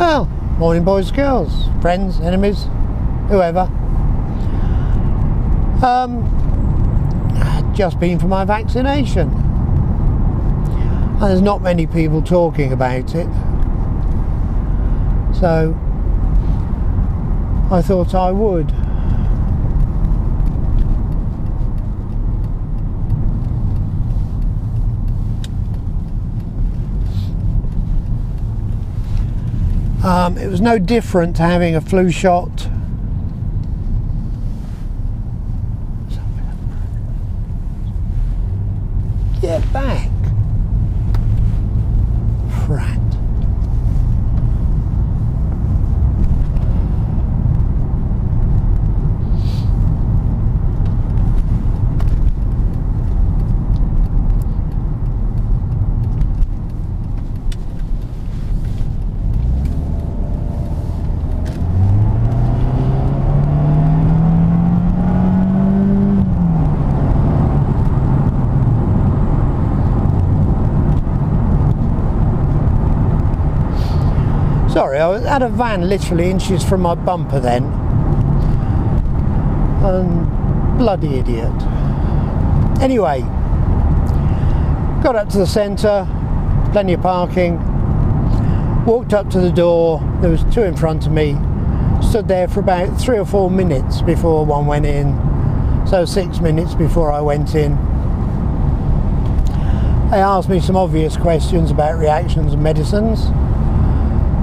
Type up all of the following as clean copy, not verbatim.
Well, morning boys, girls, friends, enemies, whoever. Just been for my vaccination. And there's not many people talking about it. So I thought I would. It was no different to having a flu shot. Get back. Frat. Sorry, I was at a van literally inches from my bumper then. Bloody idiot. Anyway, got up to the centre, plenty of parking, walked up to the door, there was two in front of me, stood there for about 3 or 4 minutes before one went in, so 6 minutes before I went in. They asked me some obvious questions about reactions and medicines.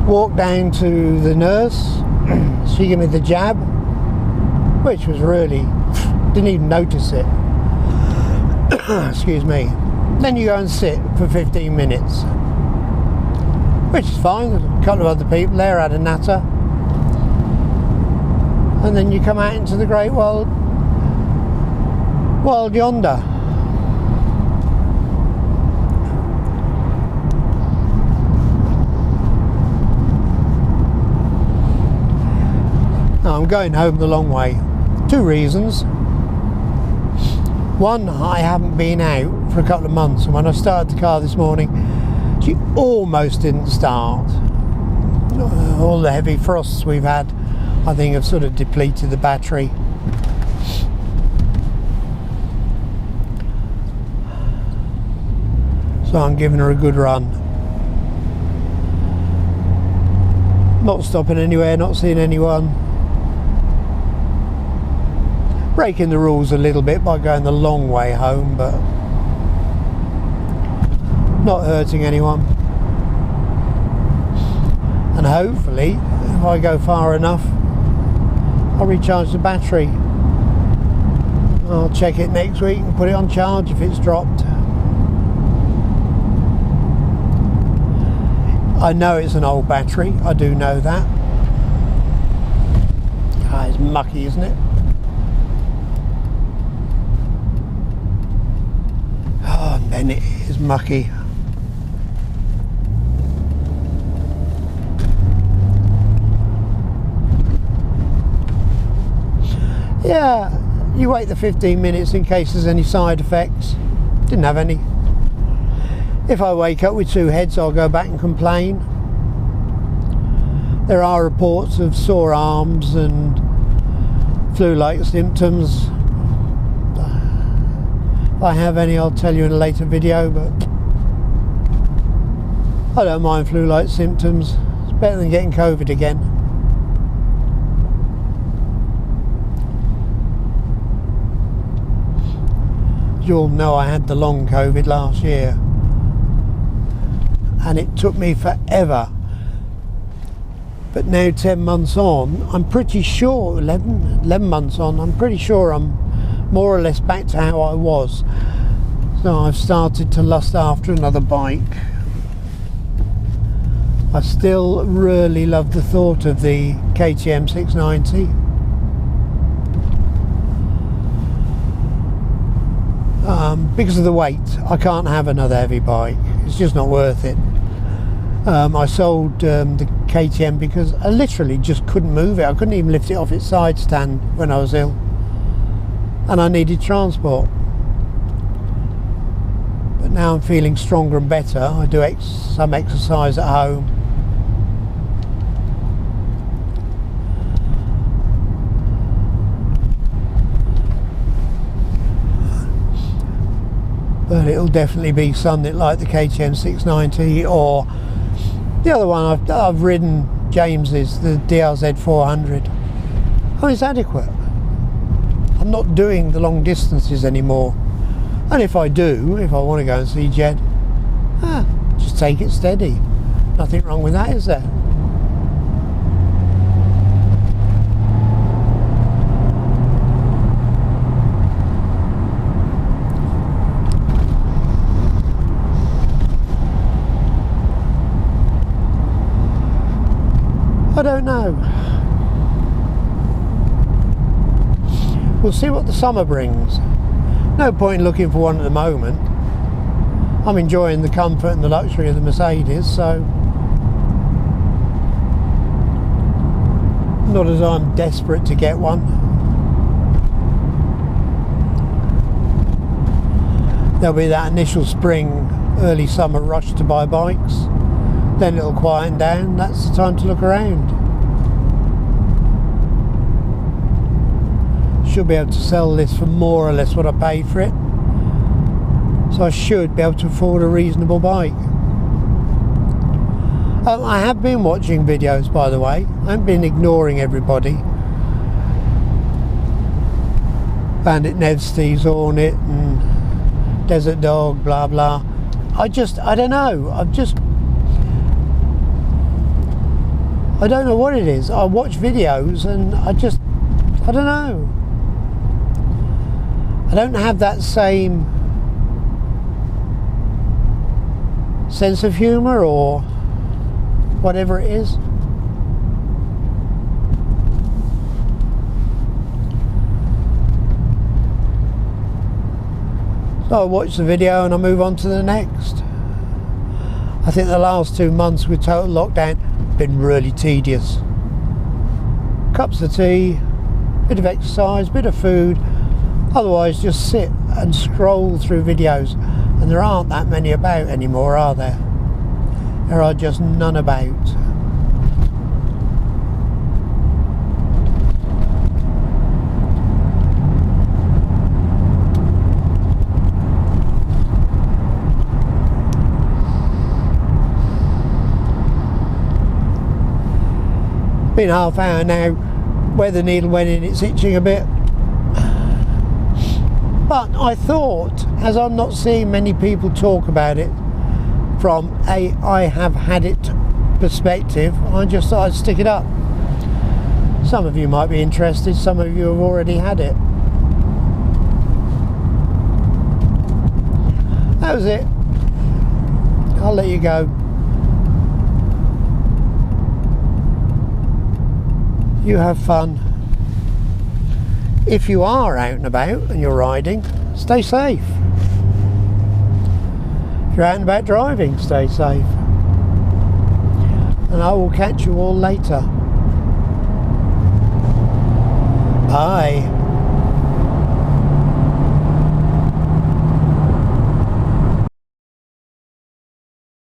Walked down to the nurse, she gave me the jab, which was really, didn't even notice it. Excuse me. Then you go and sit for 15 minutes, which is fine. There's a couple of other people there, had a natter. And then you come out into the great world yonder. I'm going home the long way. 2 reasons. One, I haven't been out for a couple of months, and when I started the car this morning, she almost didn't start. All the heavy frosts we've had, I think, have sort of depleted the battery. So I'm giving her a good run. Not stopping anywhere, not seeing anyone. Breaking the rules a little bit by going the long way home, but not hurting anyone. And hopefully, if I go far enough, I'll recharge the battery. I'll check it next week and put it on charge if it's dropped. I know it's an old battery, I do know that. Ah, it's mucky, isn't it? And it is mucky. Yeah, you wait the 15 minutes in case there's any side effects. Didn't have any. If I wake up with 2 heads, I'll go back and complain. There are reports of sore arms and flu-like symptoms. If I have any, I'll tell you in a later video, but I don't mind flu-like symptoms. It's better than getting COVID again. As you all know, I had the long COVID last year, and it took me forever. But now 10 months on, I'm pretty sure, 11 months on, I'm pretty sure I'm more or less back to how I was. So I've started to lust after another bike. I still really love the thought of the KTM 690. Because of the weight, I can't have another heavy bike. It's just not worth it. I sold the KTM because I literally just couldn't move it. I couldn't even lift it off its side stand when I was ill. And I needed transport. But now I'm feeling stronger and better. I do some exercise at home. but it'll definitely be something like the KTM 690 or the other one I've ridden, James's, the DRZ 400. Oh, it's adequate. I'm not doing the long distances anymore, and if I want to go and see Jed, just take it steady. Nothing wrong with that, is there? I don't know. We'll see what the summer brings. No point in looking for one at the moment. I'm enjoying the comfort and the luxury of the Mercedes, so not as I'm desperate to get one. There'll be that initial spring, early summer rush to buy bikes. Then it'll quieten down. That's the time to look around. Should be able to sell this for more or less what I paid for it, so I should be able to afford a reasonable bike. I have been watching videos, by the way. I haven't been ignoring everybody. Bandit Nevsky's Hornet and Desert Dog, blah blah. I don't know. I don't know what it is. I watch videos and I don't know. I don't have that same sense of humour or whatever it is. So I watch the video and I move on to the next. I think the last 2 months with total lockdown been really tedious. Cups of tea, bit of exercise, bit of food, otherwise just sit and scroll through videos, and there aren't that many about anymore, are there? There are just none about. Been half hour now, where the needle went in, it's itching a bit. But I thought, as I'm not seeing many people talk about it from a I have had it perspective, I just thought I'd stick it up. Some of you might be interested, some of you have already had it. That was it. I'll let you go. You have fun. If you are out and about and you're riding, stay safe. If you're out and about driving, stay safe. And I will catch you all later. Bye.